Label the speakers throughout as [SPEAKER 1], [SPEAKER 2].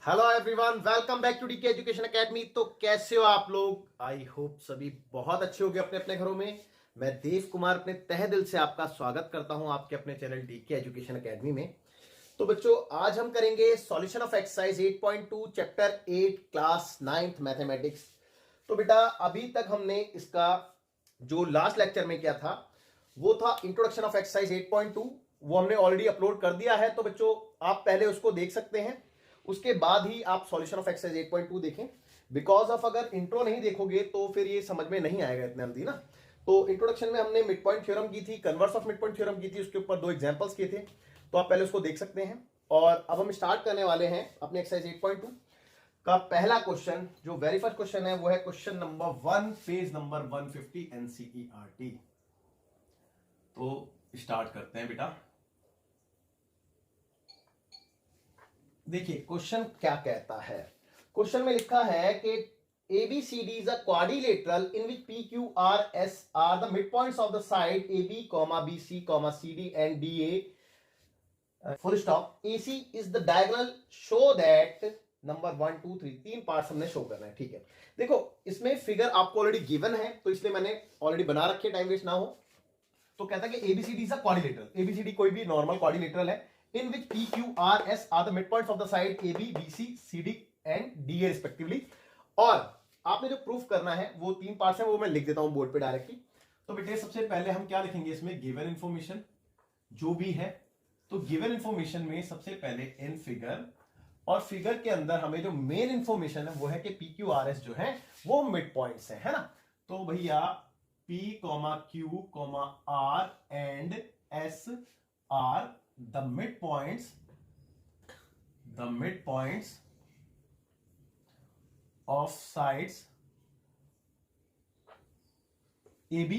[SPEAKER 1] Hello everyone, welcome back to DK education academy. तो कैसे हो आप लोग? आई होप सभी बहुत अच्छे होंगे अपने अपने घरों में। मैं देव कुमार अपने तहे दिल से आपका स्वागत करता हूं आपके अपने चैनल डीके एजुकेशन एकेडमी में। तो बच्चों, आज हम करेंगे solution of exercise 8.2 chapter 8 class 9th mathematics. तो बेटा, अभी तक हमने इसका जो लास्ट लेक्चर में किया था वो था इंट्रोडक्शन ऑफ एक्सरसाइज 8.2। वो हमने ऑलरेडी अपलोड कर दिया है, तो बच्चों आप पहले उसको देख सकते हैं, उसके बाद ही आप सॉल्यूशन ऑफ एक्सरसाइज 8.2 देखें। बिकॉज ऑफ अगर इंट्रो नहीं देखोगे तो फिर ये समझ में नहीं आएगा इतने जल्दी ना। तो इंट्रोडक्शन में हमने मिड पॉइंट थ्योरम की थी, converse of mid point theorem की थी, उसके ऊपर 2 एग्जांपल्स किए थे, तो आप पहले उसको देख सकते हैं। और अब हम स्टार्ट करने वाले हैं अपने एक्सरसाइज 8.2 का पहला क्वेश्चन। जो वेरी फर्स्ट क्वेश्चन है वो है question number 1, page number 150 NCERT. तो स्टार्ट करते हैं बेटा। देखिए क्वेश्चन क्या कहता है। क्वेश्चन में लिखा है कि ABCD is a quadrilateral in which PQRS are the midpoints of the side AB, BC, CD and DA full stop. AC is the diagonal. Show that number 1 2 3 तीन पार्ट्स हमने शो करना है। ठीक है, देखो इसमें फिगर आपको ऑलरेडी गिवन है तो इसलिए मैंने ऑलरेडी बना रखे, टाइम वेस्ट ना हो। तो कहता है कि ABCD is a quadrilateral। ABCD कोई भी नॉर्मल क्वाड्रिलेटरल है in which PQRS are the midpoints of the side AB, BC, CD and DA respectively। और आपने जो प्रूफ करना है वो 3 पार्ट्स हैं, वो मैं लिख देता हूं बोर्ड पे डायरेक्टली। तो बेटे सबसे पहले हम क्या लिखेंगे इसमें, गिवन इंफॉर्मेशन जो भी है। तो गिवन इंफॉर्मेशन में सबसे पहले इन फिगर, और फिगर के अंदर हमें जो मेन इंफॉर्मेशन है वो है कि PQRS जो है वो मिड पॉइंट्स है ना। तो भैया P, Q, R and S are the midpoints of sides AB,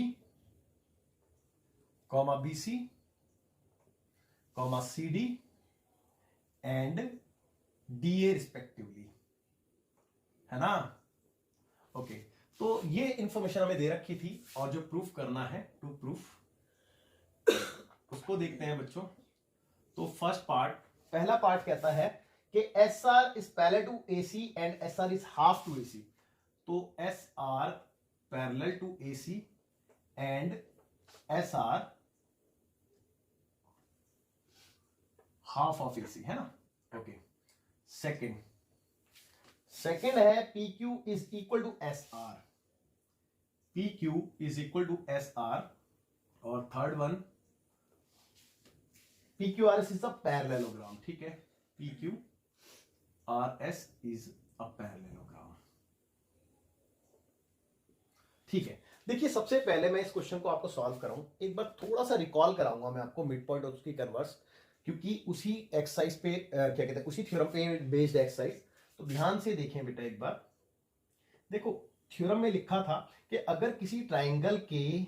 [SPEAKER 1] BC, CD and DA respectively, है ना। ओके, तो ये इंफॉर्मेशन हमें दे रखी थी और जो प्रूफ करना है, टू प्रूफ उसको देखते हैं बच्चों। तो फर्स्ट पार्ट, पहला पार्ट कहता है कि SR is parallel to AC and SR is half to AC। तो SR parallel to AC and SR half of AC, है ना। ओके, सेकेंड है PQ is equal to SR। PQ is equal to SR। और third one PQRS is a parallelogram. ठीक है, PQRS is a parallelogram. ठीक है, देखिए सबसे पहले मैं इस क्वेश्चन को आपको सॉल्व कराऊं, एक बार थोड़ा सा रिकॉल कराऊंगा मैं आपको मिड पॉइंट और उसकी कन्वर्स, क्योंकि उसी एक्सरसाइज पे क्या कहते हैं, उसी थ्योरम पे बेस्ड एक्सरसाइज। तो ध्यान से देखें बेटा एक बार। देखो थ्योरम में लिखा था कि अगर किसी ट्राइंगल के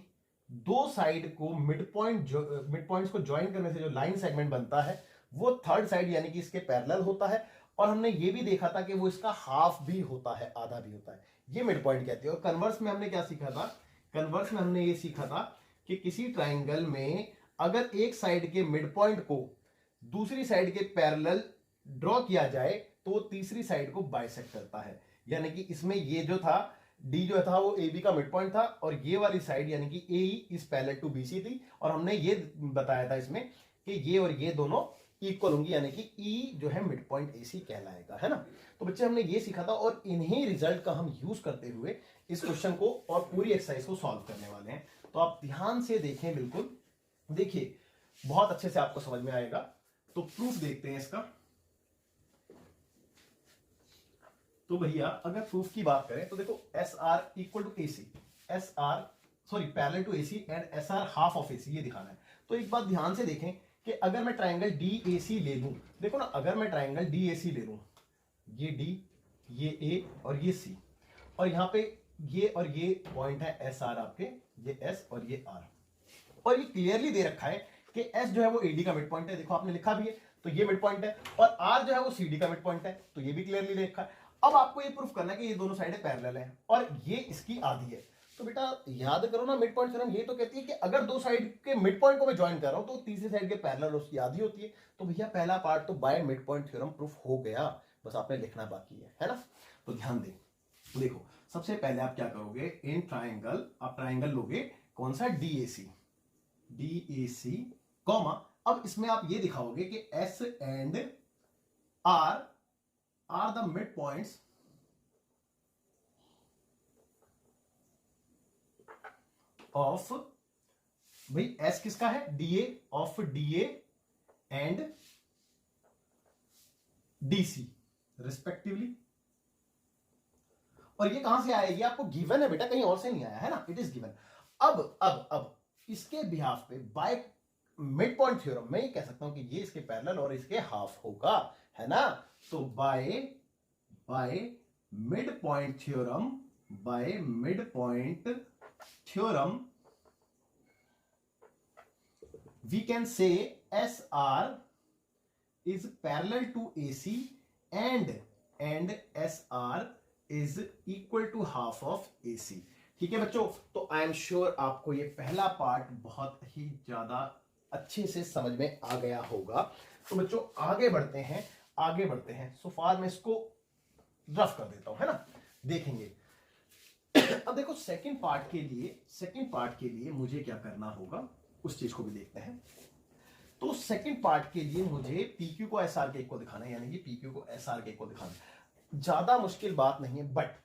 [SPEAKER 1] दो साइड को मिड पॉइंट्स को ज्वाइन करने से जो लाइन सेगमेंट बनता है वो थर्ड साइड यानी कि इसके पैरेलल होता है। और हमने ये भी देखा था कि वो इसका हाफ भी होता है, आधा भी होता है, ये मिड पॉइंट कहते हैं। और कन्वर्स में हमने क्या सीखा था, कन्वर्स में हमने ये सीखा था कि किसी ट्राइंगल में अगर एक साइड के मिड पॉइंट को दूसरी साइड के पैरेलल ड्रॉ किया जाए तो वो तीसरी साइड को बाइसेक्ट करता है। यानी कि इसमें ये जो था डी जो था वो AB का मिड पॉइंट था, और ये वाली साइड यानी कि AE is parallel to BC थी। और हमने ये बताया था इसमें कि ये और ये दोनों इक्वल होंगी, यानी कि E जो है मिड पॉइंट AC कहलाएगा, है ना। तो बच्चे हमने ये सीखा था और इन्हीं रिजल्ट का हम यूज करते हुए इस क्वेश्चन को और पूरी एक्सरसाइज को सॉल्व करने वाले हैं। तो आप ध्यान से देखें, बिल्कुल देखिए, बहुत अच्छे से आपको समझ में आएगा। तो प्रूफ देखते हैं इसका। तो भैया अगर प्रूफ की बात करें तो देखो SR equal to AC, parallel to AC and SR half of AC, ये दिखाना है। तो एक बात ध्यान से देखें कि अगर मैं ट्राइंगल DAC ले लूं, देखो ना, अगर मैं ट्राइंगल DAC ले लूं, ये D, ये A और ये C, और यहां पे ये और ये पॉइंट है SR आपके, ये S और ये R, और ये क्लियरली दे रखा है कि S जो है वो AD का मिड पॉइंट है, देखो आपने लिखा भी है, तो ये मिड पॉइंट है, और R जो है वो CD का मिड पॉइंट है, तो ये भी क्लियरली दे रखा है। अब आपको ये प्रूफ करना है कि ये दोनों साइडें पैरेलल हैं और ये इसकी आधी है। तो बेटा याद करो ना, मिड पॉइंट थ्योरम ये तो कहती है कि अगर दो साइड के मिड पॉइंट को मैं ज्वाइन कर रहा हूं तो तीसरी साइड के पैरेलल उसकी आधी होती है। तो भैया पहला पार्ट तो by mid point theorem proof हो गया। बस आपने लिखना बाकी है ना। तो ध्यान दें, देखो सबसे पहले आप क्या करोगे, इन ट्राइंगल आप ट्राइंगल लोगे कौन सा, DAC कॉमा, अब इसमें आप ये दिखाओगे कि S and R are the mid points of, भाई S किसका है, DA of DA and DC respectively. और ये कहां से आया, ये आपको गिवन है बेटा, कहीं और से नहीं आया है ना, इट इज गिवन। अब इसके बिहाफ पे बाय मिड पॉइंट थ्योरम मैं ये कह सकता हूं कि ये इसके पैरेलल और इसके हाफ होगा, है ना। तो by mid point theorem, by mid point theorem we can say SR is parallel to AC and SR is equal to half of AC। ठीक है बच्चों, तो आई एम श्योर आपको ये पहला पार्ट बहुत ही ज्यादा अच्छे से समझ में आ गया होगा। तो बच्चों आगे बढ़ते हैं सो फार मैं इसको रफ कर देता हूं, है ना, देखेंगे। अब देखो सेकंड पार्ट के लिए मुझे क्या करना होगा, उस चीज को भी देखते हैं। तो सेकंड पार्ट के लिए मुझे PQ को SR के इक्वल दिखाना है, यानी कि PQ को SR के इक्वल दिखाना है। ज्यादा मुश्किल बात नहीं है, बट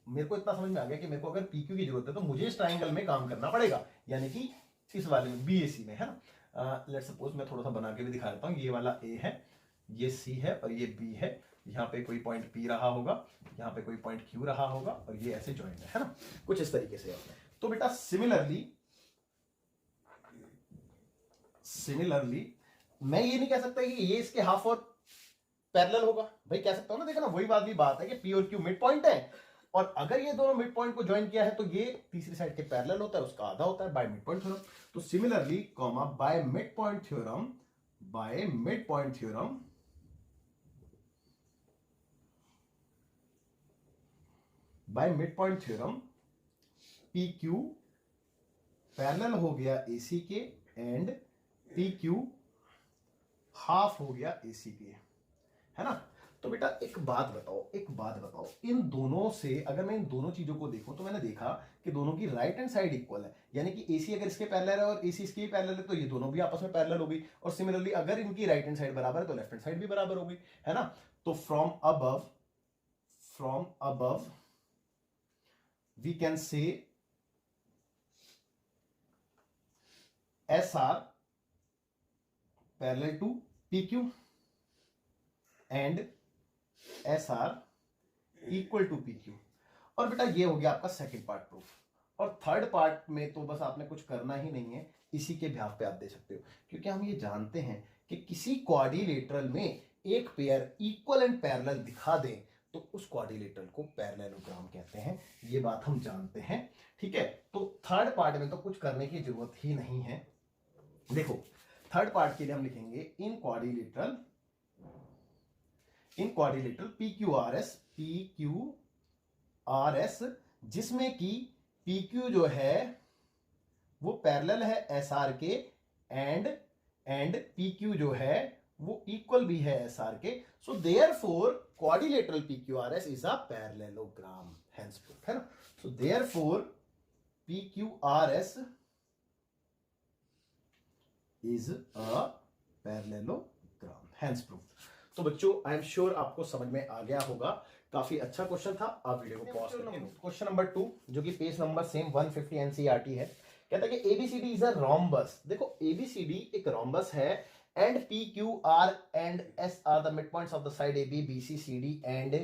[SPEAKER 1] मेरे को इतना समझ में आ गया कि मेरे को अगर PQ की जरूरत है तो मुझे इस ट्राइंगल में काम करना पड़ेगा, यानी कि इस वाले में BAC में, है ना। लेट्स सपोज मैं थोड़ा सा बना के भी दिखा देता हूं, ये वाला A है, ये C है और ये B है। यहाँ पे कोई पॉइंट P रहा होगा, यहाँ पे कोई पॉइंट Q रहा होगा और ये ऐसे ज्वाइंट है ना, कुछ इस तरीके से। तो बेटा सिमिलरली मैं ये नहीं कह सकता कि ये इसके हाफ और पैरेलल होगा, भाई कह सकता हूं ना, देखो ना, वही बात है कि P और Q मिड पॉइंट है, और अगर ये दोनों मिड पॉइंट को ज्वाइन किया है तो ये तीसरी साइड के पैरेलल होता है, उसका आधा होता है बाय मिड पॉइंट थ्योरम। तो similarly comma by mid point theorem PQ parallel हो गया AC के एंड PQ हाफ हो गया AC के, है ना। तो बेटा एक बात बताओ, इन दोनों से अगर मैं इन दोनों चीजों को देखूं तो मैंने देखा कि दोनों की राइट हैंड साइड इक्वल है, यानी कि AC अगर इसके पैरेलल है और AC इसके पैरेलल है तो ये दोनों भी आपस में पैरेलल होगी। और सिमिलरली अगर इनकी राइट हैंड साइड बराबर है तो लेफ्ट हैंड साइड भी बराबर होगी, है ना। तो from above we can say SR parallel to PQ and SR equal to PQ। और बेटा ये हो गया आपका सेकंड पार्ट प्रूफ। और थर्ड पार्ट में तो बस आपने कुछ करना ही नहीं है, इसी के बिहाफ पे आप दे सकते हो, क्योंकि हम ये जानते हैं कि किसी क्वाड्रिलेटरल में एक पेयर इक्वल एंड पैरेलल दिखा दें तो उस क्वाड्रिलेटरल को पैरेललोग्राम कहते हैं, ये बात हम जानते हैं। ठीक है, तो थर्ड पार्ट में तो कुछ करने की जरूरत ही नहीं है। देखो थर्ड पार्ट के लिए हम लिखेंगे इन क्वाड्रिलेटरल PQRS, जिसमें कि PQ जो है वो पैरेलल है SR के एंड PQ जो है वो इक्वल भी है SR के। So therefore quadrilateral PQRS is a parallelogram, hence proof, है ना। So therefore PQRS is a parallelogram, hence proof. तो बच्चों आई एम श्योर आपको समझ में आ गया होगा, काफी अच्छा क्वेश्चन था। आप वीडियो को पॉज करके क्वेश्चन नंबर 2 जो कि पेज नंबर सेम 150 NCERT है, कहता है कि ABCD इज अ रोम्बस। देखो ABCD एक रोम्बस है and PQR and S are the mid points of the side AB BC CD and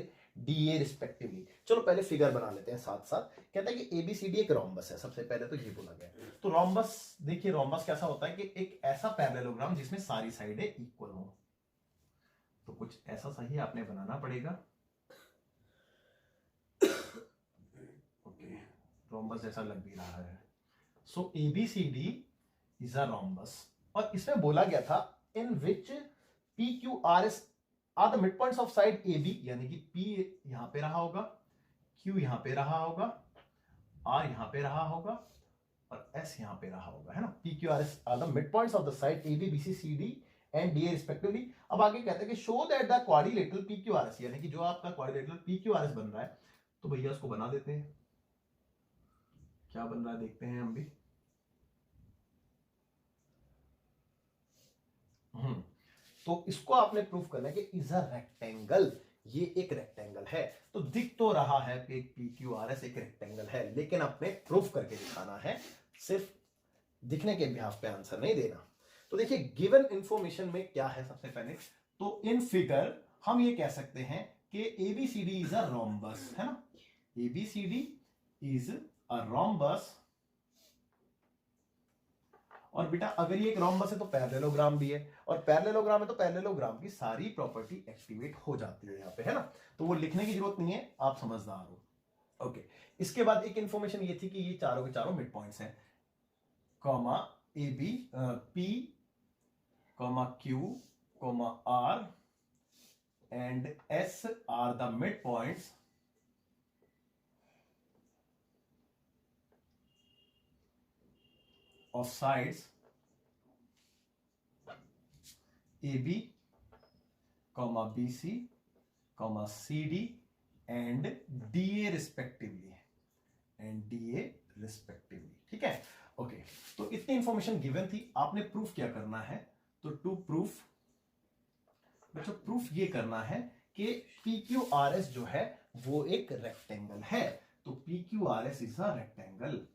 [SPEAKER 1] DA respectively. चलो पहले फिगर बना लेते हैं साथ साथ। कहता है कि ABCD एक रोम्बस है, सबसे पहले तो ये बोला गया। तो रोम्बस देखिए, रोम्बस कैसा होता है कि एक ऐसा पैरेललोग्राम जिसमें सारी साइडें इक्वल हो। तो कुछ ऐसा सही आपने बनाना पड़ेगा। ओके, रोम्बस जैसा लग भी रहा है। So ABCD is a rhombus, और इसमें बोला गया था in which PQRS are the mid points of side AB, यानी कि P यहां पे रहा होगा, Q यहां पे रहा होगा, R यहां पे रहा होगा और S यहां पे रहा होगा, है ना। PQRS are the mid points of the side AB BC CD and D A respectively. अब आगे कहते हैं कि show that the quadrilateral P Q R S, यानी कि जो आपका quadrilateral P Q R S बन रहा है, तो भैया उसको बना देते हैं। क्या बन रहा है देखते हैं हम भी। तो इसको आपने प्रूफ करना है कि इज अ रेक्टेंगल, ये एक रेक्टेंगल है। तो दिख तो रहा है कि पी क्यू आर एस एक रेक्टेंगल है, लेकिन आपने प्रूफ करके दिखाना है, सिर्फ दिखने के बिहाफ पे आंसर नहीं देना। तो देखिए गिवन इंफॉर्मेशन में क्या है, सबसे पहले तो इन फिगर हम ये कह सकते हैं कि एबीसीडी इज अ रोम्बस, है ना, एबीसीडी इज अ रोम्बस। और बेटा अगर ये एक रोम्बस है तो पैरेललोग्राम भी है, और पैरेललोग्राम है तो पैरेललोग्राम की सारी प्रॉपर्टी एक्टिवेट हो जाती है यहां पे, है ना। तो वो लिखने की जरूरत नहीं है, आप समझदार हो। ओके, इसके बाद एक इंफॉर्मेशन ये थी कि ये चारों के चारों मिड पॉइंट्स हैं, comma A B P comma Q comma R and S are the mid points of sides AB, BC, CD and DA respectively, ठीक है। ओके, तो इतनी इंफॉर्मेशन गिवन थी, आपने प्रूफ क्या करना है, तो टू प्रूफ बच्चों प्रूफ ये करना है कि PQRS जो है वो एक रेक्टेंगल है। तो PQRS इज अ रेक्टेंगल।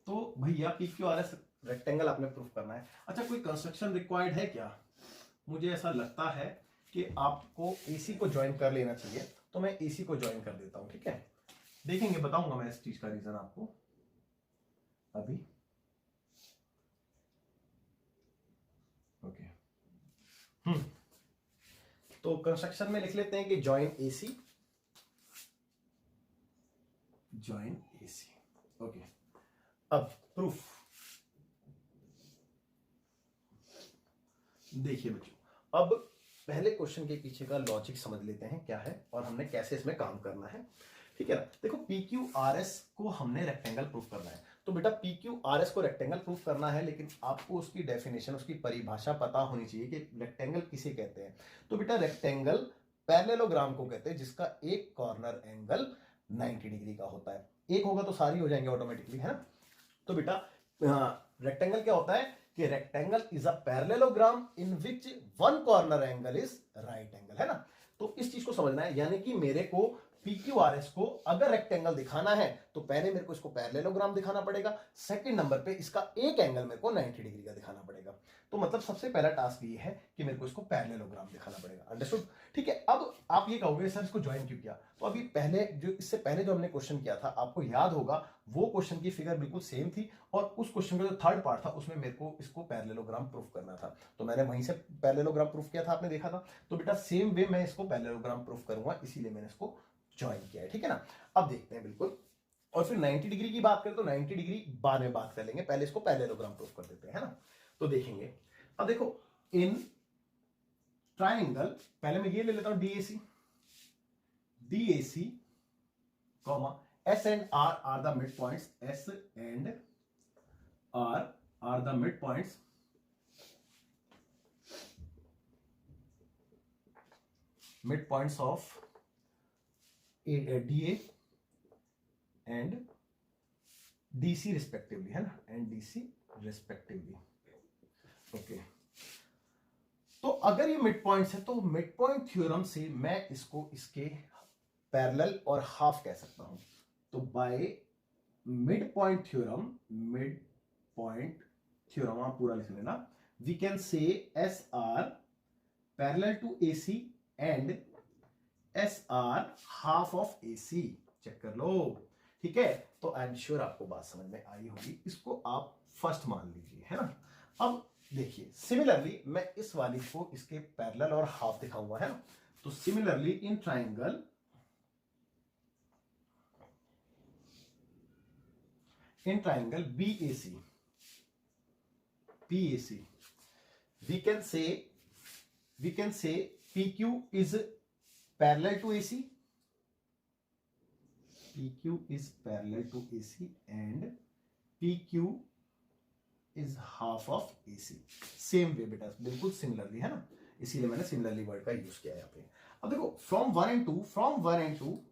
[SPEAKER 1] तो भैया PQRS रेक्टेंगल आपने प्रूफ करना है। अच्छा, कोई कंस्ट्रक्शन रिक्वायर्ड है क्या? मुझे ऐसा लगता है कि आपको AC को ज्वाइन कर लेना चाहिए, तो मैं AC को ज्वाइन कर देता हूं, ठीक है। देखेंगे, बताऊंगा मैं इस चीज का रीजन आपको अभी। ओके, तो कंस्ट्रक्शन में लिख लेते हैं कि join AC, join AC। Okay, अब प्रूफ देखिए बच्चों, अब पहले क्वेश्चन के पीछे का लॉजिक समझ लेते हैं क्या है और हमने कैसे इसमें काम करना है, ठीक है ना। देखो PQRS को हमने रेक्टेंगल प्रूफ करना है, तो बेटा PQRS को रेक्टेंगल प्रूफ करना है, लेकिन आपको उसकी डेफिनेशन, उसकी परिभाषा पता होनी चाहिए कि रेक्टेंगल किसे कहते हैं। तो बेटा रेक्टेंगल पैरेललोग्राम को कहते हैं जिसका एक कॉर्नर एंगल 90 डिग्री का होता है। एक होगा तो सारी हो जाएंगे ऑटोमेटिकली, है ना। तो बेटा रेक्टेंगल क्या होता है कि rectangle is a parallelogram in which one corner angle is right angle, है ना। तो इस चीज को समझना है, यानी कि मेरे को PQRS को अगर रेक्टेंगल दिखाना है तो पहले मेरे को इसको पैरेललोग्राम दिखाना पड़ेगा, सेकंड नंबर पे इसका एक एंगल मेरे को 90 डिग्री का दिखाना पड़ेगा। तो मतलब सबसे पहला टास्क ये है कि मेरे को इसको पैरेललोग्राम दिखाना पड़ेगा। अंडरस्टूड, ठीक है। अब आप ये कहोगे सर इसको ज्वाइन क्यों किया, तो अभी पहले जो इससे पहले जो हमने क्वेश्चन किया था, आपको याद होगा वो क्वेश्चन की फिगर बिल्कुल सेम थी, और उस क्वेश्चन का जो थर्ड पार्ट था उसमें मेरे को इसको पैरेललोग्राम प्रूफ करना था, तो मैंने वहीं से पैरेललोग्राम प्रूफ किया था, आपने देखा था। तो बेटा सेम वे मैं इसको पैरेललोग्राम प्रूफ करूंगा, इसीलिए मैंने इसको ज्वाइन किया है, ठीक है ना। अब देखते हैं बिल्कुल, और फिर 90 डिग्री की बात करें तो 90 डिग्री बाद में बात कर लेंगे, पहले इसको पैरेललोग्राम प्रूफ कर देते हैं, है ना। तो देखेंगे, अब देखो इन ट्राइंगल, पहले मैं ये ले लेता हूं DAC comma S and R are the midpoints, S and R are the midpoints of DA and DC respectively, है ना, and DC respectively। ओके, तो अगर ये मिड पॉइंट्स है तो मिड पॉइंट थ्योरम से मैं इसको इसके पैरेलल और हाफ कह सकता हूं। तो बाय मिड पॉइंट थ्योरम आप पूरा लिख लेना, we can say SR parallel to AC and SR half of AC। Check कर लो, ठीक है। तो आई एम श्योर आपको बात समझ में आई होगी, इसको आप फर्स्ट मान लीजिए, है ना। अब देखिए सिमिलरली मैं इस वाली को इसके पैरेलल और हाफ दिखाऊंगा, है ना। तो similarly in triangle BAC we can say PQ is parallel to AC, PQ is parallel to AC and P Q is half of A C. Same way बेटा, बिल्कुल सिमिलरली, है ना, इसीलिए मैंने सिमिलरली वर्ड का यूज किया है यहाँ पे। अब देखो from one and two, from one and two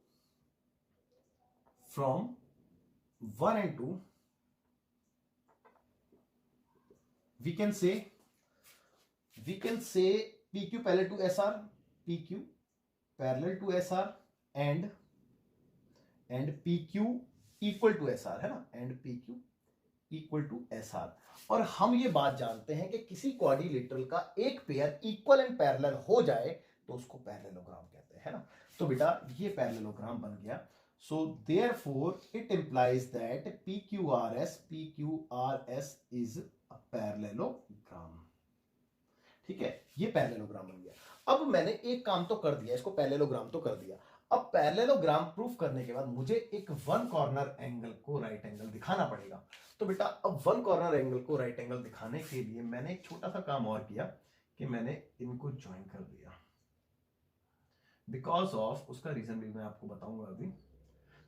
[SPEAKER 1] we can say PQ parallel to SR, PQ parallel to SR and PQ equal to SR, है ना, and PQ equal to SR। और हम ये बात जानते हैं कि किसी क्वाड्रिलेटरल का एक पेयर इक्वल एंड पैरेलल हो जाए तो उसको पैरेललोग्राम कहते हैं, है ना। तो बेटा ये पैरेललोग्राम बन गया। So therefore it implies that PQRS is a parallelogram. ठीक है, ये पैरेललोग्राम बन गया। अब मैंने एक काम तो कर दिया, इसको पैरेललोग्राम तो कर दिया। अब पैरेललोग्राम प्रूफ करने के बाद मुझे एक वन कॉर्नर एंगल को राइट एंगल दिखाना पड़ेगा। तो बेटा अब वन कॉर्नर एंगल को राइट एंगल दिखाने के लिए मैंने एक छोटा सा काम और किया कि मैंने इनको ज्वाइन कर दिया। बिकॉज ऑफ, उसका रीजन भी मैं आपको बताऊंगा अभी।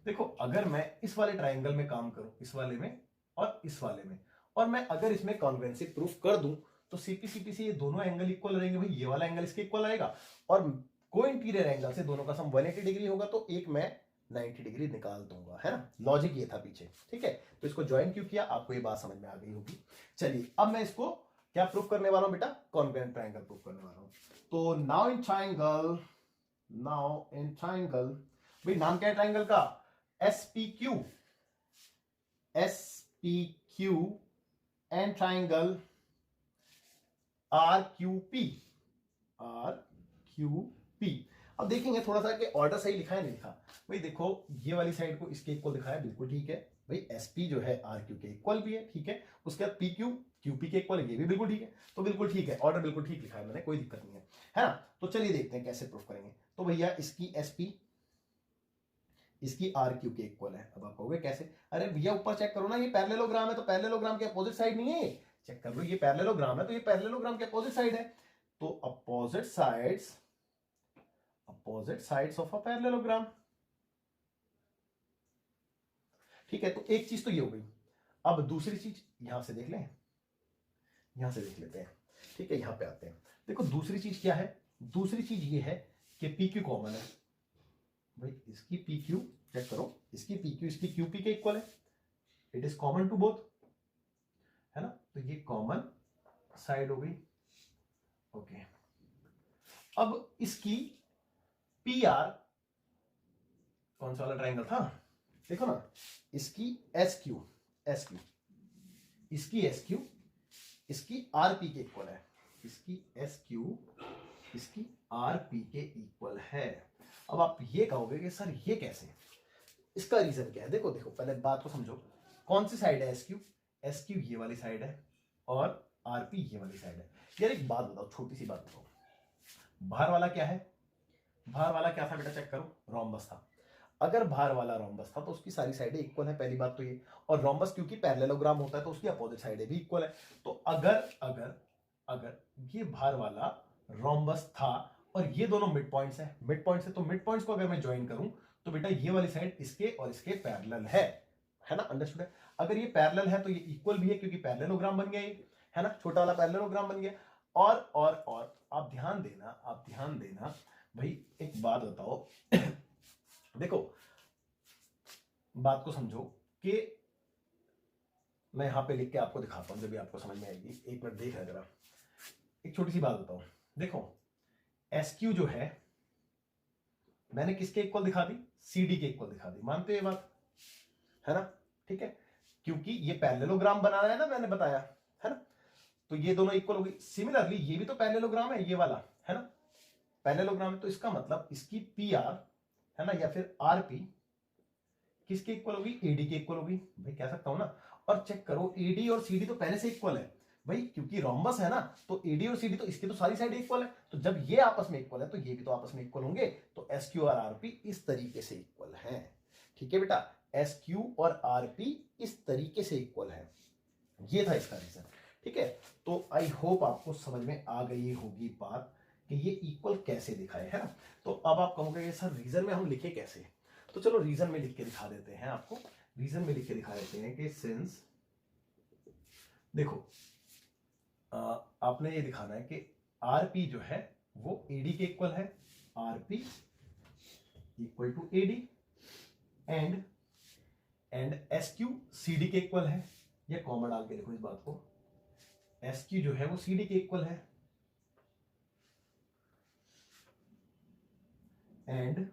[SPEAKER 1] देखो अगर मैं इस वाले ट्राइंगल में काम करूं, इस वाले में और इस वाले में, और मैं अगर इसमें कॉन्वेंसी प्रूफ कर दूं तो सीपी से ये दोनों एंगल इक्वल रहेंगे। भाई ये वाला एंगल इसके इक्वल आएगा और को इंटीरियर एंगल से दोनों का सम 180 डिग्री होगा, तो एक मैं 90 डिग्री निकाल दूंगा, है ना। लॉजिक ये था पीछे। ठीक है, तो इसको ज्वाइन क्यों किया, आपको ये बात समझ में आ गई होगी। चलिए अब मैं इसको क्या प्रूफ करने वाला हूं बेटा, कॉन्वेंट ट्राइंगल प्रूफ करने वाला हूं। तो नाउ इन ट्राइंगल, भाई नाम क्या है ट्राइंगल का, SPQ एंड ट्राइंगल RQP। अब देखेंगे थोड़ा सा कि ऑर्डर सही लिखा है नहीं लिखा। भाई देखो ये वाली साइड को इसके इक्वल दिखाया, बिल्कुल ठीक है। भाई SP जो है RQ के इक्वल भी है, ठीक है। उसके बाद PQ QP के इक्वल है, ये भी बिल्कुल ठीक है। तो बिल्कुल ठीक है, ऑर्डर बिल्कुल ठीक लिखा है मैंने, कोई दिक्कत नहीं है, है ना। तो चलिए देखते हैं कैसे प्रूफ करेंगे। तो भैया इसकी SP इसकी RQ के इक्वल है। अब आप कहोगे कैसे, अरे भैया ऊपर चेक करो ना, ये पैरेललोग्राम है, तो पैरेललोग्राम के अपोजिट साइड नहीं है, चेक कर लो, ये पैरेललोग्राम है तो ये पैरेललोग्राम के अपोजिट साइड है। तो opposite sides of a parallelogram. ठीक है, तो एक चीज तो ये हो गई। अब दूसरी चीज यहां से देख लें, यहां से देख लेते हैं। ठीक है, यहां पे आते हैं। देखो दूसरी चीज क्या है, दूसरी चीज ये है कि PQ कॉमन है। भाई इसकी PQ चेक करो, इसकी PQ इसकी QP के इक्वल है, it is common to both, है ना। तो ये कॉमन साइड हो गई। ओके, अब इसकी PR, कौन सा वाला ट्राइंगल था, देखो ना, इसकी SQ इसकी SQ इसकी RP के इक्वल है, इसकी SQ इसकी RP के इक्वल है। अब आप ये कहोगे कि सर ये कैसे, इसका रीजन क्या है। देखो पहले बात को समझो, कौन सी साइड है SQ ये वाली साइड है और RP ये वाली साइड है। यार एक बात बताओ, छोटी सी बात बताओ, बाहर वाला क्या है, बाहर वाला क्या था बेटा, चेक करो, रोम्बस था। अगर बाहर वाला रोम्बस था तो उसकी सारी साइडें इक्वल है, पहली बात तो ये। और रोम्बस क्योंकि पैरेललोग्राम होता है तो उसकी अपोजिट साइडें भी इक्वल है। तो अगर ये बाहर वाला रोम्बस था और ये दोनों मिड पॉइंट्स है, मिड पॉइंट्स है, तो मिड पॉइंट्स को अगर मैं ज्वाइन करूं तो बेटा ये वाली साइड इसके और इसके पैरेलल है ना, अंडरस्टूड है। अगर ये पैरेलल है तो ये इक्वल भी है क्योंकि पैरेललोग्राम बन गया ये, है ना, छोटा वाला पैरेललोग्राम बन गया। और आप ध्यान देना भाई, एक बात बताओ देखो बात को समझो कि मैं यहां पे लिख के आपको दिखाता हूं, जब भी आपको समझ में आएगी। एक मिनट देख रहे जरा, एक छोटी सी बात बताओ। देखो SQ जो है मैंने किसके इक्वल दिखा दी, CD के इक्वल दिखा दी, मानते हो ये बात, है ना। ठीक है, क्योंकि ये पैरेललोग्राम बना रहा है ना, मैंने बताया, है ना। तो ये दोनों इक्वल हो गई। सिमिलरली ये भी तो पैरेललोग्राम है, ये वाला, है ना, पैरेललोग्राम है। तो इसका मतलब इसकी PR, है ना, या फिर RP किसके इक्वल होगी, AD के इक्वल होगी। भाई कह सकता हूं ना। और चेक करो AD और CD तो पहले से इक्वल है भाई, क्योंकि रोम्बस है ना, तो AD और CD तो इसकी तो सारी साइड इक्वल है। तो जब ये आपस में इक्वल है तो ये भी तो आपस में इक्वल होंगे। तो SQ और RP इस तरीके से इक्वल है। ठीक है बेटा, SQ और RP इस तरीके से इक्वल है, ये था इसका रीजन। ठीक है, तो आई होप आपको समझ में आ गई होगी बात कि ये इक्वल कैसे दिखाए, है ना। तो अब आप कहोगे सर रीजन में हम लिखे कैसे, तो चलो रीजन में लिख के दिखा देते हैं आपको। रीजन में लिख के दिखा देते हैं कि सिंस देखो आपने ये दिखाना है कि आरपी जो है वो एडी के इक्वल है, RP equal to AD, and S Q CD के इक्वल है। ये कॉमन डाल के देखो इस बात को, एस क्यू जो है वो सीडी के इक्वल है, एंड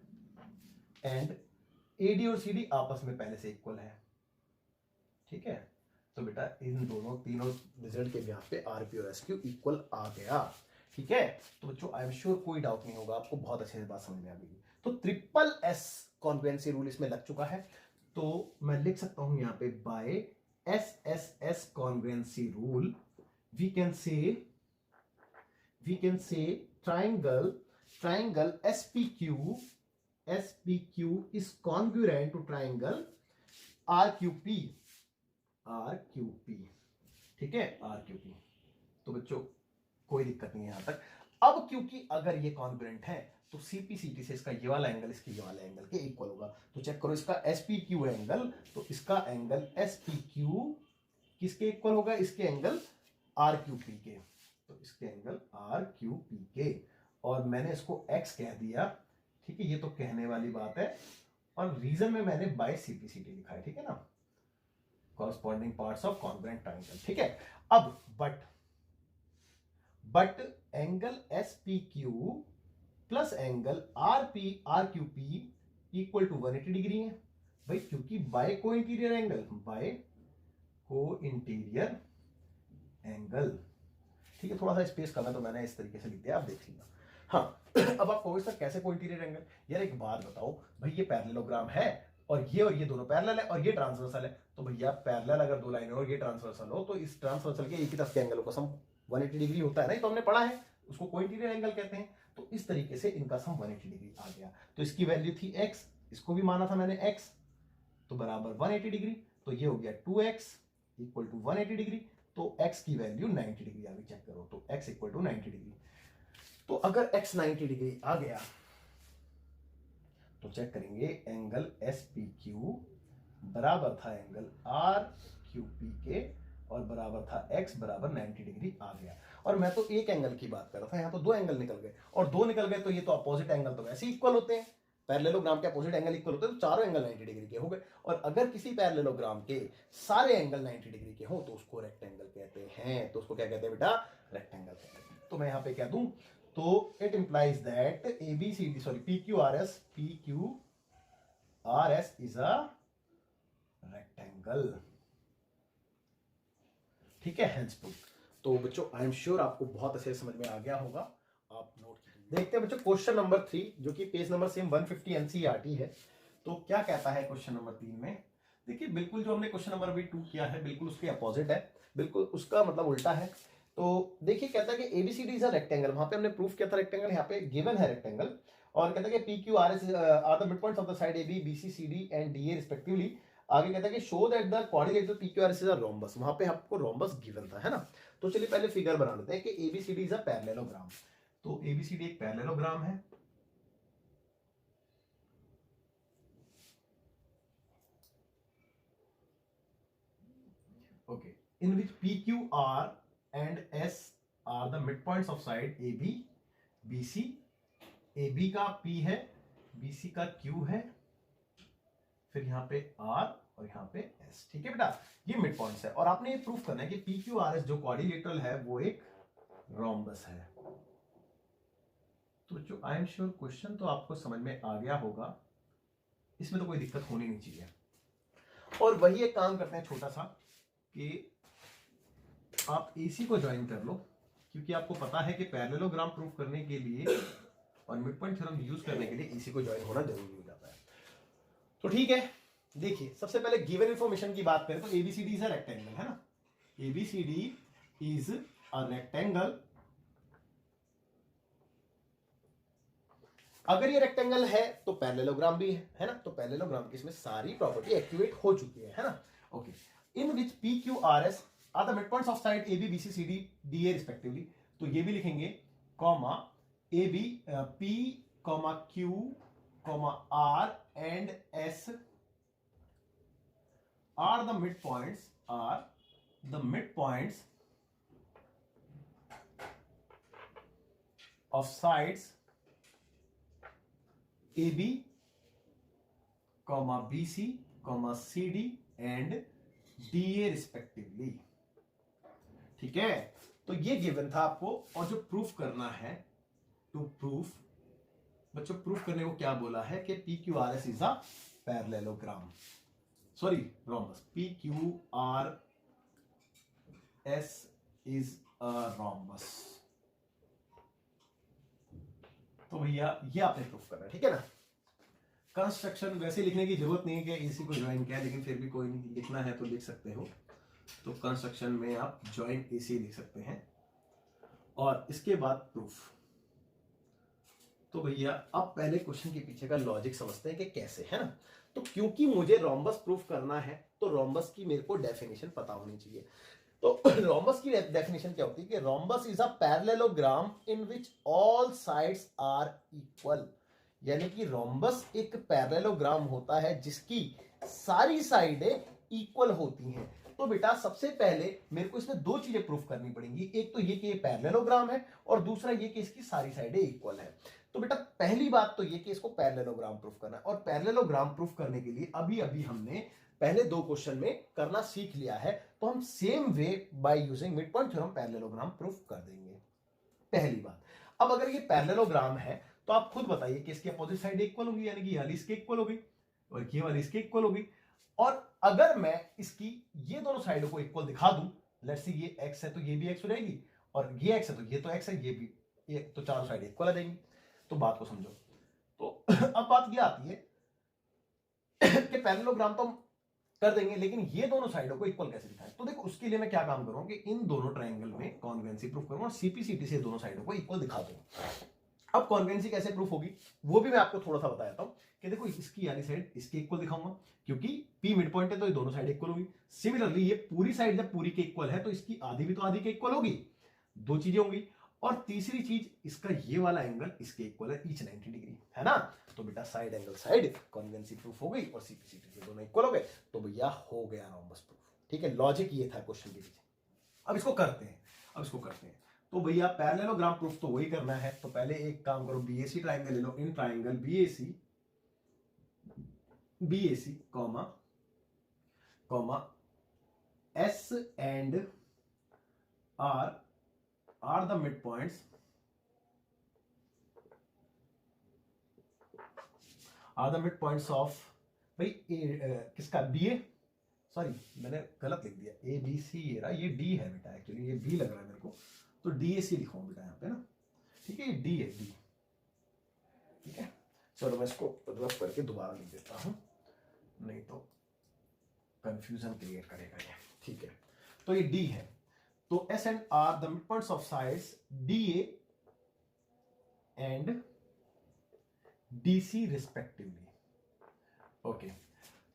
[SPEAKER 1] एडी और सीडी आपस में पहले से इक्वल है। ठीक है, तो बेटा इन दोनों तीनों रिजल्ट के यहाँ पे आरपी और एसक्यू इक्वल आ गया। ठीक है, तो बच्चों आई एम श्योर कोई डाउट नहीं होगा, आपको बहुत अच्छे से बात समझ में आ गई। तो ट्रिपल एस कॉन्ग्रुएंसी रूल इसमें लग चुका है, तो मैं लिख सकता हूं यहाँ पे by S S S congruency rule we can say triangle SPQ is congruent to triangle RQP। ठीक है, RQP। तो बच्चों कोई दिक्कत नहीं है यहां तक। अब क्योंकि अगर ये कॉन्ग्रुएंट है तो CPCT से इसका ये वाला एंगल इसके ये वाले एंगल के इक्वल होगा। तो चेक करो, इसका SPQ एंगल, तो इसका एंगल SPQ किसके इक्वल होगा, इसके एंगल RQP के। तो इसके एंगल RQP के, और मैंने इसको x कह दिया। ठीक है, ये तो कहने वाली बात है, और रीजन में मैंने बाय CPCT लिखा है। ठीक है ना, corresponding parts of congruent triangle. ठीक है, अब but angle SPQ plus angle RQP equal to 180 degree है भाई, क्योंकि बाय को इंटीरियर एंगल। ठीक है, थोड़ा सा स्पेस कम है तो मैंने इस तरीके से लिख दिया, आप देख लीजिए। हाँ अब आप कहोगे सर कैसे को इंटीरियर एंगल, यार एक बात बताओ भाई, ये पैरेललोग्राम है और ये दोनों पैरेलल है और ये ट्रांसवर्सल है, तो भैया पैरेलल अगर दो लाइन और ये ट्रांसवर्सल हो तो इस ट्रांसवर्सल के एक ही तरफ के एंगलों का सम 180 डिग्री होता है ना, तो हमने पढ़ा है, उसको को इंटीरियर एंगल कहते हैं। तो इस तरीके से इनका सम 180 डिग्री आ गया। तो इसकी वैल्यू थी x, इसको भी माना था मैंने x, तो बराबर 180 डिग्री। तो ये हो गया 2x इक्वल टू 180 डिग्री, तो x की वैल्यू 90 डिग्री आ गई। चेक करो, तो x इक्वल टू 90 डिग्री। तो अगर x 90 डिग्री आ गया तो चेक करेंगे, एंगल SPQ बराबर था एंगल RQP के, और बराबर था x बराबर 90 डिग्री आ गया। और मैं तो एक एंगल की बात कर रहा था, यहां तो दो एंगल निकल गए, और दो निकल गए तो ये तो अपोजिट एंगल तो वैसे ही इक्वल होते हैं, पैरेललोग्राम के अपोजिट एंगल इक्वल होते हैं, तो चारों एंगल 90 डिग्री के हो गए। और अगर किसी पैरेललोग्राम के सारे एंगल 90 डिग्री के हो तो उसको रेक्टेंगल कहते हैं। तो उसको क्या कहते हैं बेटा, रेक्टेंगल कहते हैं। तो मैं यहां पे कह दूं, तो it implies that PQRS is a rectangle. ठीक है, हेंस प्रूफ। तो बच्चों आई एम श्योर आपको बहुत अच्छे से समझ में आ गया होगा, आप नोट कीजिए। देखते हैं बच्चों क्वेश्चन नंबर 3, जो कि पेज नंबर सेम 150 NCERT है। तो क्या कहता है क्वेश्चन नंबर 3 में, देखिए बिल्कुल जो हमने क्वेश्चन नंबर अभी 2 किया है बिल्कुल उसके अपोजिट है, बिल्कुल उसका मतलब उल्टा है। तो देखिए कहता है कि ABCD इज अ रेक्टेंगल, वहां पे हमने प्रूफ किया था रेक्टेंगल, यहाँ पे गिवन है रेक्टेंगल, और कहता है कि PQRS are the mid points of the side AB BC CD and DA respectively. आगे कहता है कि show that the quadrilateral PQRS is a rhombus, वहां पे आपको रोम्बस गिवन था, है ना। तो चलिए पहले फिगर बना लेते हैं कि ABCD इज अ पैरेललोग्राम। तो ABCD एक पैरेललोग्राम है, okay, in which PQR and S are the mid points of side AB BC। AB का P है, BC का Q है, फिर यहाँ पे R और यहाँ पे S। ठीक है बेटा, ये मिड पॉइंट्स है, और आपने ये प्रूफ करना है कि PQRS जो क्वाड्रिलेटरल है वो एक रोम्बस है। तो जो आई एम श्योर क्वेश्चन तो आपको समझ में आ गया होगा, इसमें तो कोई दिक्कत होनी नहीं चाहिए। और वही एक काम करते हैं छोटा सा, कि आप AC को ज्वाइन कर लो, क्योंकि आपको पता है कि पैरेललोग्राम प्रूफ करने के लिए और मिड पॉइंट थ्योरम यूज करने के लिए AC को ज्वाइन होना जरूरी हो जाता है। तो ठीक है, देखिए सबसे पहले गिवन इंफॉर्मेशन की बात करें तो ABCD इज अ रेक्टेंगल, है ना, ABCD इज अ रेक्टेंगल। अगर ये रेक्टेंगल है तो पैरेललोग्राम भी है ना, तो पैरेललोग्राम की इसमें सारी प्रॉपर्टी एक्टिवेट हो चुकी है ना। Okay, in which PQRS are the mid points of side AB BC CD DA respectively. तो ये भी लिखेंगे, comma AB P Q R and S are the mid points the mid points of sides A B comma B C comma C D and D A respectively. ठीक है, तो ये given था आपको, और जो प्रूफ करना है, टू प्रूफ, बच्चों प्रूफ करने को क्या बोला है कि P Q R S is a parallelogram, sorry rhombus, P Q R S is a rhombus. तो भैया ये आपने प्रूफ करना है, ठीक है ना। कंस्ट्रक्शन वैसे लिखने की जरूरत नहीं है कि इसी को ज्वाइन किया, लेकिन फिर भी कोई नहीं, लिखना है तो लिख सकते हो। तो कंस्ट्रक्शन में आप ज्वाइन एसी लिख सकते हैं, और इसके बाद प्रूफ। तो भैया अब पहले क्वेश्चन के पीछे का लॉजिक समझते हैं कि कैसे, है ना। तो क्योंकि मुझे रोम्बस प्रूफ करना है, तो रोम्बस की मेरे को डेफिनेशन पता होनी चाहिए। तो रोम्बस की डेफिनेशन क्या होती है कि rhombus is a parallelogram in which all sides are equal. यानी कि रोम्बस एक पैरेललोग्राम होता है जिसकी सारी साइडें इक्वल होती हैं। तो बेटा सबसे पहले मेरे को इसमें दो चीजें प्रूफ करनी पड़ेंगी, एक तो ये कि ये पैरेललोग्राम है, और दूसरा ये कि इसकी सारी साइडें इक्वल है। तो बेटा पहली बात तो ये कि इसको पैरेललोग्राम प्रूफ करना है, और पैरेललोग्राम प्रूफ करने के लिए अभी अभी हमने पहले दो क्वेश्चन में करना सीख लिया है, तो हम same way by using mid point theorem parallelogram proof कर देंगे, पहली बात। अब अगर ये पैरेललोग्राम है तो आप खुद बताइए कि इसकी अपोजिट साइड इक्वल होगी, यानी कि ये वाली इसके इक्वल होगी और ये वाली इसके इक्वल होगी। और अगर मैं इसकी ये दोनों साइडों को इक्वल दिखा दूं, लेट्स सी ये x है तो ये भी x हो जाएगी, और ये x है तो ये तो x है, ये भी, ये तो चारों साइड इक्वल आ जाएंगी। तो बात को समझो। तो अब बात ये आती है कि पैरेललोग्राम तो हम कर देंगे, लेकिन ये दोनों साइडों को इक्वल कैसे दिखाएं। तो देखो उसके लिए मैं क्या काम करूंगा कि इन दोनों ट्रायंगल में कॉन्वेंसी प्रूफ करूंगा, और सीपीसीटी से दोनों साइडों को इक्वल दिखा दूंगा। अब कॉन्वेंसी कैसे प्रूफ होगी वो भी मैं आपको थोड़ा सा बताता हूं कि देखो इसकी यानी साइड इसके इक्वल दिखाऊंगा, क्योंकि P मिड पॉइंट है तो ये दोनों साइड इक्वल होगी। सिमिलरली ये पूरी साइड जब पूरी के इक्वल है तो इसकी आधी भी तो आधी के इक्वल होगी, दो चीजें होंगी। और तीसरी चीज, इसका ये वाला एंगल इसके इक्वल है, ईच 90 डिग्री, है ना। तो बेटा साइड एंगल साइड कॉन्वेंसी प्रूफ हो गई, और सीपीसीटी से दोनों इक्वल हो गए, तो भैया हो गया रोम्बस प्रूफ। ठीक है, लॉजिक ये था क्वेश्चन के पीछे। अब इसको करते हैं। तो भैया पैरेललोग्राम प्रूफ तो वही करना है, तो पहले एक काम करो, बीएसी ट्रायंगल ले लो, in triangle BAC comma S and R the mid points of भाई किसका, बीए, सॉरी मैंने गलत लिख दिया, ए बी सी, ये डी है बेटा, एक्चुअली ये बी लग रहा है मेरे को, तो डीएसी लिखूंगा बेटा यहाँ पे ना। ठीक है, ये डी है, डी। ठीक है, चलो मैं इसको रफ करके दोबारा लिख देता हूं, नहीं तो कंफ्यूजन क्रिएट करेगा ये। ठीक है, तो ये डी है, तो S and R the mid points of sides D A and D C respectively. Okay,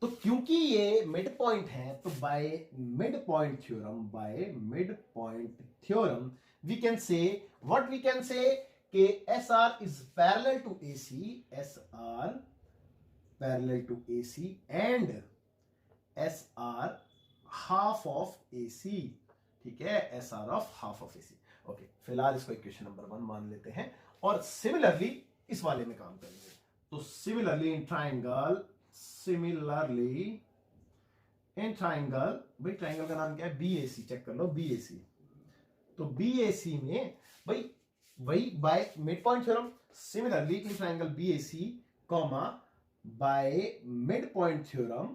[SPEAKER 1] तो क्योंकि ये मिड पॉइंट है, तो by mid point theorem we can say what we can say कि SR is parallel to AC, SR parallel to AC and SR half of AC। ठीक है, SR of half of AC। Okay, फिलहाल इसको equation number 1 मान लेते हैं, और similarly इस वाले में काम करेंगे। तो सिमिलरली इन ट्राइंगल भाई ट्राइंगल का नाम क्या है, BAC, चेक कर लो BAC। तो BAC में भाई वही by mid point theorem, similarly in triangle BAC comma by mid point theorem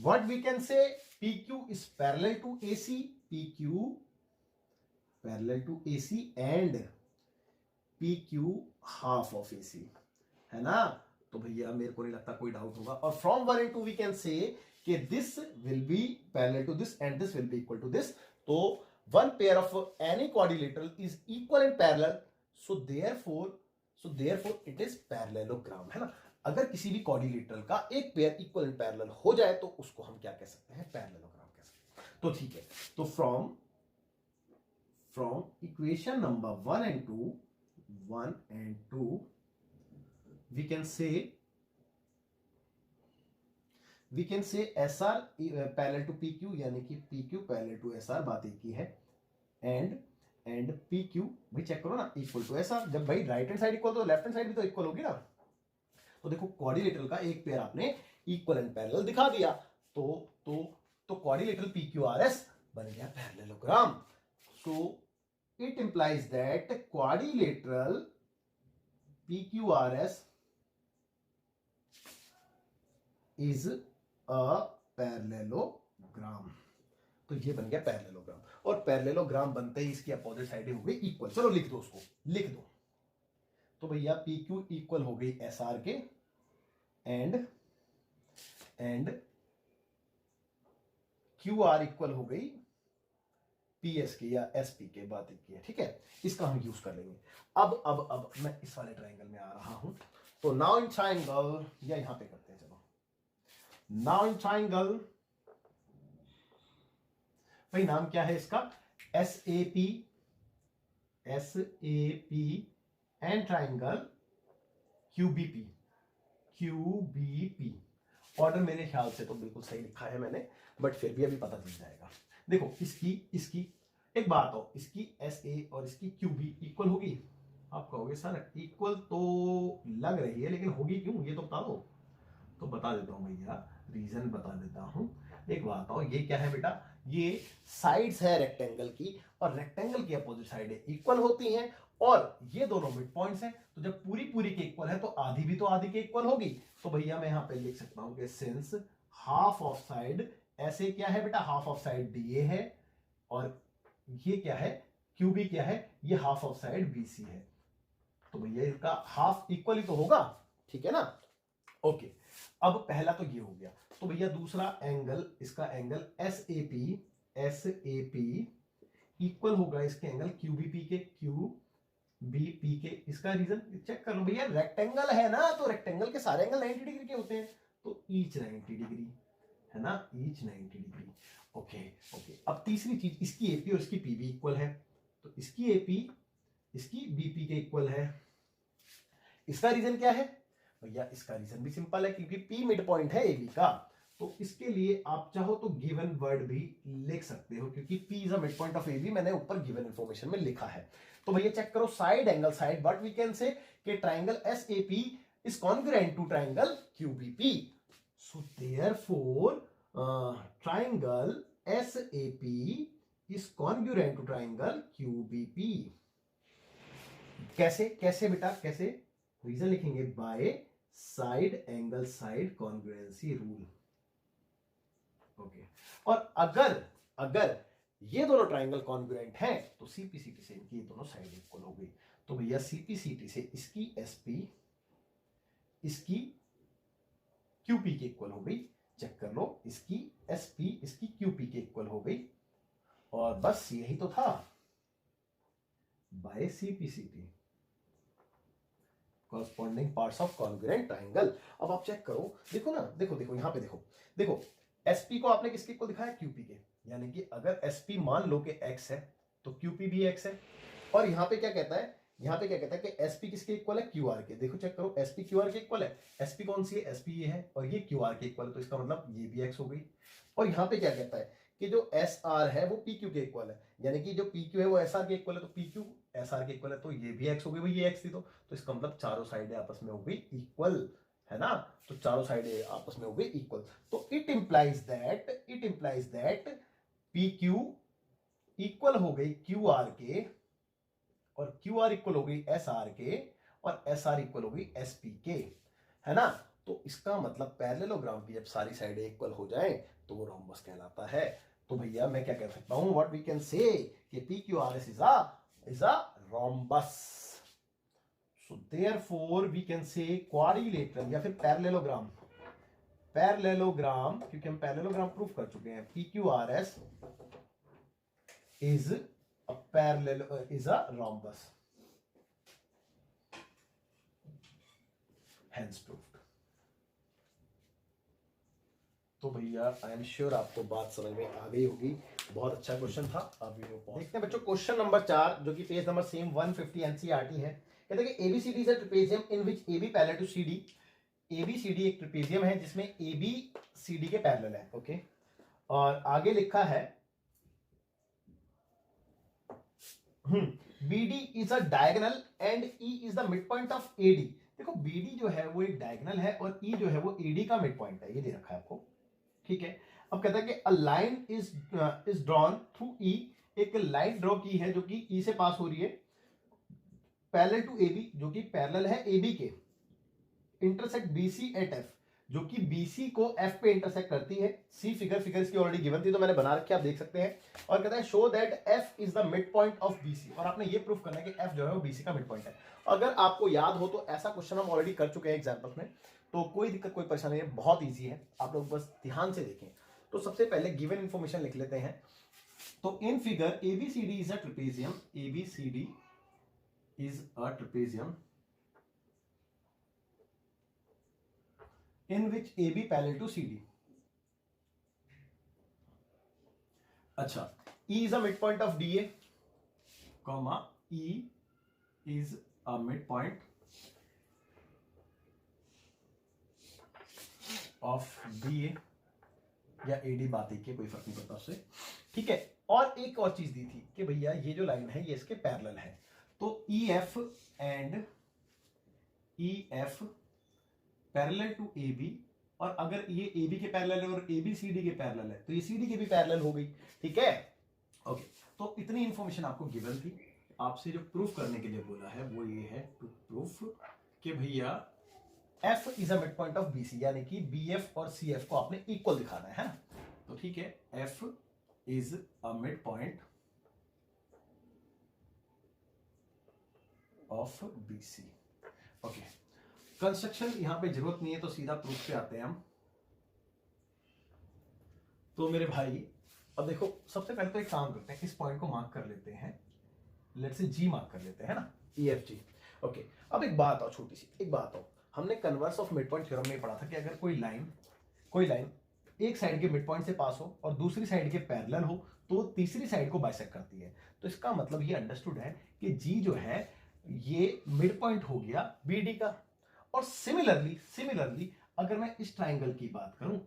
[SPEAKER 1] what we can say PQ is parallel to AC, PQ parallel to AC and PQ half of AC, है ना। तो भैया मेरे को नहीं लगता कोई doubt होगा। और from 1 and 2 we can say कि this will be parallel to this and this will be equal to this. तो one pair of any quadrilateral is equal and parallel, so therefore it is parallelogram, है ना। अगर किसी भी quadrilateral का एक pair equal and parallel हो जाए तो उसको हम क्या कह सकते हैं, पैरेललोग्राम कह सकते हैं। तो ठीक है, तो from equation number 1 and 2 we we can say S R parallel to P Q, यानी कि P Q parallel to S R, बात एक ही है। एंड पी क्यू भाई चेक करो ना, इक्वल टू एस आर। जब भाई राइट हैंड साइड इक्वल तो लेफ्ट हैंड साइड भी तो इक्वल होगी ना। तो देखो क्वाड्रिलेटरल का एक पेयर आपने इक्वल एंड पैरेलल दिखा दिया, तो quadrilateral P Q R S बन गया parallelogram. So it implies that quadrilateral P Q R S is a parallelogram. तो ये बन गया पैरेललोग्राम, और पैरेललोग्राम बनते ही इसकी अपोजिट साइड हो गई इक्वल। चलो लिख दो, उसको लिख दो। तो भैया पी क्यू इक्वल हो गई एस आर के, एंड क्यू आर इक्वल हो गई पी एस के या एस पी के, बात की है, ठीक है। इसका हम यूज कर लेंगे। अब मैं इस वाले ट्राइंगल में आ रहा हूं। तो नाउ इन ट्राइंगल, या यहां पे करते हैं, चलो नाउ इन ट्राइंगल, भाई नाम क्या है इसका, S A P and triangle QBP. Order मेरे ख्याल से तो बिल्कुल सही लिखा है मैंने, बट फिर भी अभी पता चल जाएगा। देखो इसकी एक बात हो, इसकी एस ए और इसकी क्यूबी इक्वल होगी। आप कहोगे सर इक्वल तो लग रही है, लेकिन होगी क्यों, ये तो बता दो। तो बता देता हूं भैया, रीजन बता देता हूं। एक बात हो, ये क्या है बेटा, ये साइड्स है रेक्टेंगल की, और रेक्टेंगल की अपोजिट साइडें इक्वल होती हैं, और ये दोनों मिड पॉइंट्स हैं। तो जब पूरी के इक्वल है तो आधी भी तो आधी के इक्वल होगी। तो भैया मैं यहां पे लिख सकता हूं कि सिंस हाफ ऑफ साइड, ऐसे क्या है बेटा, हाफ ऑफ साइड डीए है, और ये क्या है, क्यूबी क्या है, ये हाफ ऑफ साइड बीसी है। तो भैया इसका हाफ इक्वल ही तो होगा, ठीक है ना। ओके, अब पहला तो ये हो गया। तो भैया दूसरा एंगल, इसका angle S A P equal होगा इसके एंगल क्यूबीपी के, क्यूबीपी के। इसका रीजन चेक कर लो भैया, रेक्टेंगल है ना, तो रेक्टेंगल के सारे एंगल 90 डिग्री के होते हैं, तो ईच 90 डिग्री है ना, ईच 90 डिग्री। ओके, अब तीसरी चीज, इसकी एपी और इसकी पीबी इक्वल है, तो इसकी एपी इसकी बीपी के इक्वल है। इसका रीजन क्या है भैया, इसका रीजन भी सिंपल है, क्योंकि पी मिड पॉइंट है एबी का। तो इसके लिए आप चाहो तो गिवन वर्ड भी लिख सकते हो, क्योंकि पी is a mid point of AB, मैंने ऊपर गिवन इंफॉर्मेशन में लिखा है। तो भैया चेक करो, side angle side, but we can say कि triangle S A P is congruent to triangle QBP. So therefore triangle S A P is congruent to triangle QBP. कैसे बेटा, कैसे रीजन लिखेंगे, by side angle side congruency rule. Okay, और अगर ये दोनों triangle congruent हैं तो सीपीसीटी से इनकी ये दोनों साइड इक्वल हो गई। तो भैया सीपीसीटी से इसकी एसपी इसकी क्यूपी के इक्वल हो गई। चेक कर लो, इसकी एसपी इसकी क्यूपी के इक्वल हो गई, और बस यही तो था, by CPCT corresponding parts of congruent triangle। अब आप चेक करो, देखो ना, देखो यहां पे देखो एसपी को आपने किसके इक्वल दिखाया, क्यूपी के। यानी कि अगर एसपी मान लो कि एक्स है तो क्यूपी भी एक्स है। और यहां पे क्या कहता है, कि एसपी किसके इक्वल है, क्यूआर के। देखो चेक करो, एसपी क्यूआर के इक्वल है। एसपी कौन सी है, एसपी ये है, और ये क्यूआर के इक्वल है, तो इसका मतलब ये भी एक्स हो गई। और यहां पे क्या कहता है कि जो एस आर है वो पी क्यू के इक्वल है, यानी कि जो पी क्यू है वो एस आर के इक्वल है, तो पी क्यू एस आर के इक्वल है, तो ये भी एक्स हो गई, ये एक्स थी। तो इसका मतलब चारों साइडें आपस में हो गई इक्वल, है ना। तो चारों साइडें आपस में हो गई इक्वल। तो it implies that P Q equal हो गई क्यू आर के, और क्यू आर इक्वल हो गई एस आर के, और एस आर इक्वल हो गई एस पी के, है ना। तो इसका मतलब पैरेललोग्राम की जब सारी साइडें इक्वल हो जाएं तो वो रोम्बस कहलाता है। तो भैया मैं क्या कह सकता हूं, व्हाट वी कैन से कि P Q R S is a rhombus. So therefore we can say quadrilateral या फिर पैरेललोग्राम, क्योंकि हम पैरेललोग्राम प्रूव कर चुके हैं, P Q R S is a rhombus, hence proved। तो भैया आई एम श्योर आपको बात समझ में आ गई होगी। बहुत अच्छा क्वेश्चन था। अब देखते हैं बच्चों क्वेश्चन नंबर 4, जो कि पेज नंबर सेम 150 एनसीईआरटी है। कहते हैं कि ABCD is a trapezium in which AB parallel to CD ABCD एक ट्रेपेजियम है जिसमें ABCD के पैरेलल है, ओके। और आगे लिखा है BD is a diagonal and E is the mid point of AD। देखो BD जो है वो एक डायगोनल है और E जो है वो AD का मिड पॉइंट है, ये दे रखा है आपको, ठीक है। अब कहता है कि a line is drawn through E, एक लाइन ड्रॉ की है जो कि E से पास हो रही है, पैरेलल टू AB, जो कि पैरेलल है AB के, इंटरसेक्ट BC एट F, जो कि BC को F पे इंटरसेक्ट करती है। सी फिगर इसकी ऑलरेडी गिवन थी तो मैंने बना रखी है, आप देख सकते हैं। और कहता है show that F is the mid point of BC, और आपने ये प्रूफ करना है कि F जो है वो BC का मिड पॉइंट है। अगर आपको याद हो तो ऐसा क्वेश्चन हम ऑलरेडी कर चुके हैं एग्जाम्पल्स में, तो कोई दिक्कत कोई परेशानी नहीं है, बहुत ईजी है, आप लोग बस ध्यान से देखें। तो सबसे पहले गिवन इंफॉर्मेशन लिख लेते हैं। तो in figure ABCD is a trapezium, ABCD is a trapezium in which AB parallel to CD. अच्छा, E is a midpoint of DA, comma E is a midpoint of DA या AD, बात एक है, कोई फर्क नहीं पड़ता उससे, ठीक है। और एक और चीज दी थी कि भैया ये जो लाइन है ये इसके पैरेलल है, तो EF and EF parallel to AB, और अगर ये AB के पैरेलल है और AB CD के पैरेलल है तो ये CD के भी पैरेलल हो गई, ठीक है, ओके। तो इतनी इंफॉर्मेशन आपको गिवन थी। आपसे जो प्रूफ करने के लिए बोला है वो ये है टू प्रूफ कि भैया F is a mid point of BC, यानी कि BF और CF को आपने इक्वल दिखाना है ना। तो ठीक है, F is a mid point of BC, okay. Construction यहां पे जरूरत नहीं है तो सीधा प्रूफ पे आते हैं हम। तो मेरे भाई अब देखो, सबसे पहले तो एक काम करते हैं, इस पॉइंट को मार्क कर लेते हैं, लेट्स से G मार्क कर लेते हैं ना, EFG, ओके। अब एक बात और छोटी सी एक बात और, हमने converse of mid point theorem में पढ़ा था कि अगर कोई लाइन एक साइड के मिड पॉइंट से पास हो और दूसरी साइड के पैरेलल हो तो तीसरी साइड को बाइसेक्ट करती है। तो इसका मतलब ये अंडरस्टूड है कि G जो है ये मिड पॉइंट हो गया BD का। और सिमिलरली अगर मैं इस ट्राइंगल की बात करूं,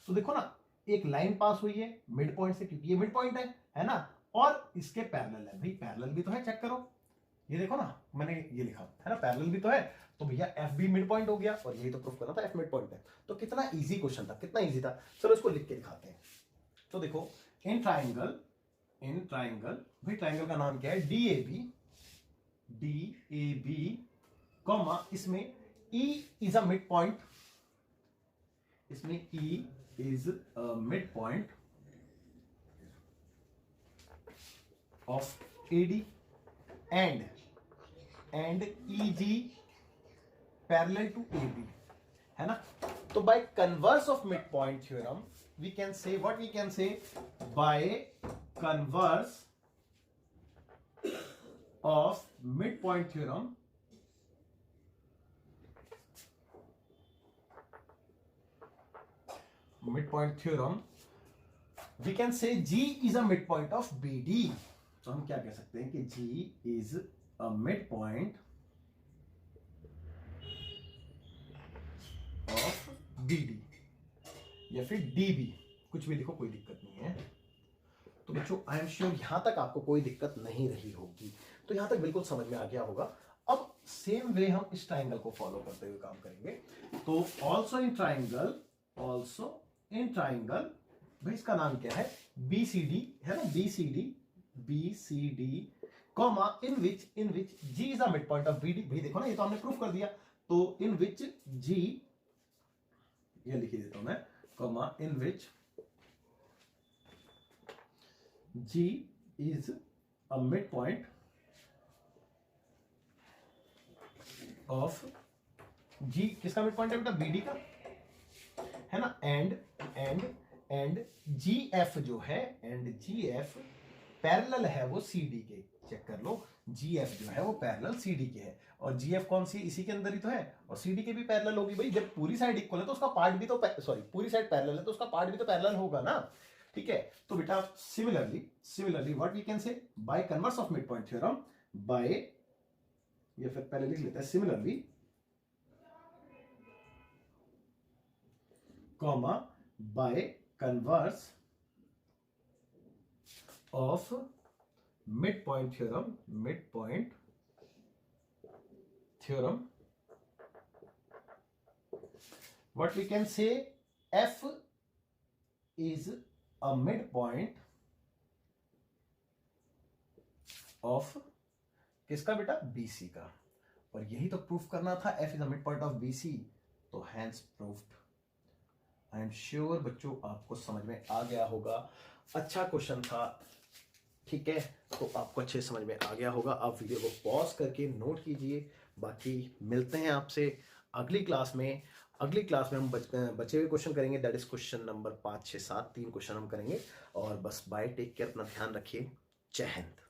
[SPEAKER 1] तो देखो ना, एक लाइन पास हुई है मिड पॉइंट से, क्योंकि ये मिड पॉइंट है ना, और इसके पैरेलल है। भाई पैरेलल भी तो है, चेक करो, ये देखो ना, मैंने ये लिखा है ना, पैरेलल भी तो है, तो भैया F भी मिड पॉइंट हो गया, और यही तो प्रूफ करना था F मिड पॉइंट है। तो कितना इजी क्वेश्चन था, कितना इजी था। चलो इसको लिख के दिखाते हैं। तो देखो, इन ट्राइंगल भाई ट्राइंगल का नाम क्या है, DAB, कॉमा इसमें E is a mid point, इसमें E is a mid point of AD and EG parallel to AB, है ना। तो by converse of mid point theorem we can say what we can say, by converse of mid point theorem we can say G is a midpoint of BD। तो हम क्या कह सकते हैं कि G is a midpoint of BD, या फिर DB, कुछ भी लिखो, कोई दिक्कत नहीं है। तो बच्चों आई एम श्योर यहां तक आपको कोई दिक्कत नहीं रही होगी, तो यहां तक बिल्कुल समझ में आ गया होगा। अब सेम वे हम इस ट्राइंगल को फॉलो करते हुए काम करेंगे। तो ऑल्सो इन ट्राइंगल भाई इसका नाम क्या है, BCD, है ना, BCD, comma in which G is the mid point of BD। भाई देखो ना, ये तो हमने प्रूफ कर दिया। तो इन विच G, ये लिख देता हूं मैं, comma in which G is a midpoint of G, किसका मिड पॉइंट है बेटा, BD का, है ना। एंड GF जो है, GF पैरेलल है वो CD के, चेक कर लो, GF जो है वो पैरेलल CD के है, और GF कौन सी, इसी के अंदर ही तो है, और CD के भी पैरेलल होगी। भाई जब पूरी साइड इक्वल है तो उसका पार्ट भी तो पूरी साइड पैरेलल है तो उसका पार्ट भी तो पैरेलल होगा ना, ठीक है। तो बेटा similarly what we can say, by converse of mid point theorem, by, या फिर पहले लिख लेते हैं similarly comma by converse of mid point theorem what we can say f is a midpoint of किसका बेटा BC का, और यही तो प्रूफ करना था, f is a midpoint of BC, तो hence proved। I am sure बच्चों आपको समझ में आ गया होगा, अच्छा क्वेश्चन था, ठीक है, तो आपको अच्छे समझ में आ गया होगा। आप वीडियो को पॉज करके नोट कीजिए, बाकी मिलते हैं आपसे अगली क्लास में। अगली क्लास में हम बचे हुए क्वेश्चन करेंगे, that is question number 5, 6, 7, 3 question हम करेंगे। और बस बाय, टेक केयर, अपना ध्यान रखिए, जय हिंद।